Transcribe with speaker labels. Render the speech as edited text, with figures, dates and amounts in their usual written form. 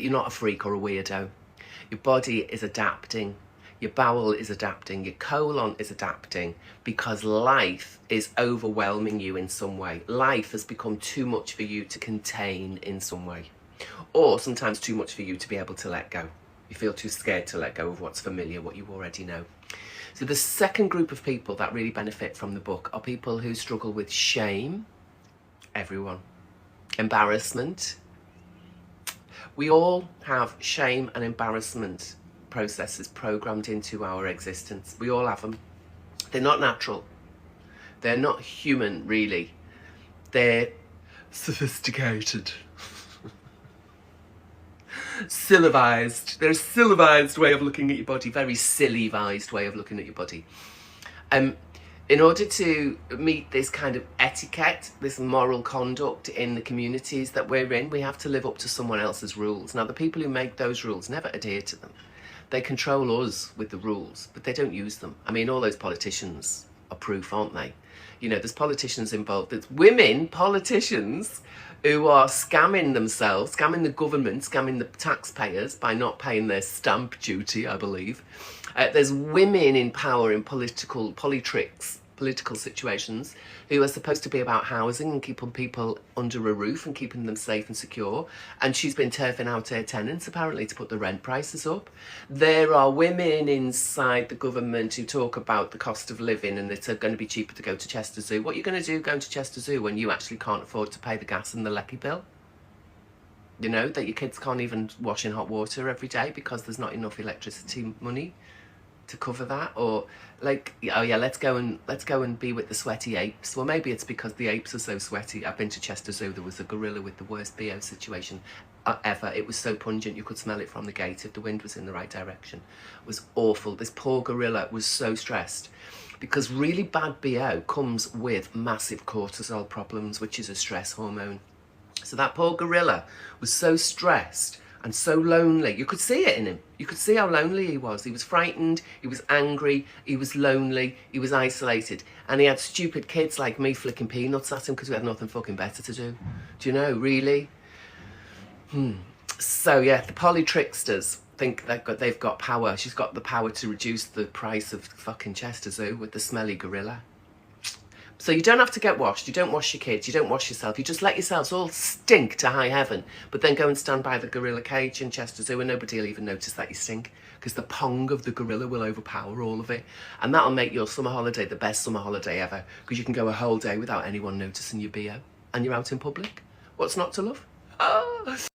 Speaker 1: you're not a freak or a weirdo. Your body is adapting. Your bowel is adapting. Your colon is adapting because life is overwhelming you in some way. Life has become too much for you to contain in some way. Or sometimes too much for you to be able to let go. You feel too scared to let go of what's familiar, what you already know. So the second group of people that really benefit from the book are people who struggle with shame. Everyone. Embarrassment. We all have shame and embarrassment processes programmed into our existence. We all have them. They're not natural. They're not human, really. They're sophisticated. Syllabized. They're a syllabized way of looking at your body, very silly-vised way of looking at your body. In order to meet this kind of etiquette, this moral conduct in the communities that we're in, we have to live up to someone else's rules. Now, the people who make those rules never adhere to them. They control us with the rules, but they don't use them. I mean, all those politicians are proof, aren't they? You know, there's politicians involved. There's women politicians who are scamming themselves, scamming the government, scamming the taxpayers by not paying their stamp duty, I believe. There's women in power in political situations who are supposed to be about housing and keeping people under a roof and keeping them safe and secure. And she's been turfing out her tenants, apparently, to put the rent prices up. There are women inside the government who talk about the cost of living and it's going to be cheaper to go to Chester Zoo. What are you going to do going to Chester Zoo when you actually can't afford to pay the gas and the lecky bill? You know, that your kids can't even wash in hot water every day because there's not enough electricity money to cover that. Or like, oh yeah, let's go and be with the sweaty apes. Well, maybe it's because the apes are so sweaty. I've been to Chester Zoo. There was a gorilla with the worst BO situation ever. It was so pungent you could smell it from the gate if the wind was in the right direction. It was awful. This poor gorilla was so stressed because really bad BO comes with massive cortisol problems, which is a stress hormone. So that poor gorilla was so stressed and so lonely. You could see it in him. You could see how lonely he was. He was frightened, he was angry, he was lonely, he was isolated. And he had stupid kids like me flicking peanuts at him because we had nothing fucking better to do. Do you know, really? So yeah, the polytricksters think they've got power. She's got the power to reduce the price of fucking Chester Zoo with the smelly gorilla. So you don't have to get washed, you don't wash your kids, you don't wash yourself, you just let yourselves all stink to high heaven, but then go and stand by the gorilla cage in Chester Zoo and nobody will even notice that you stink, because the pong of the gorilla will overpower all of it, and that'll make your summer holiday the best summer holiday ever, because you can go a whole day without anyone noticing your BO, and you're out in public. What's not to love? Oh.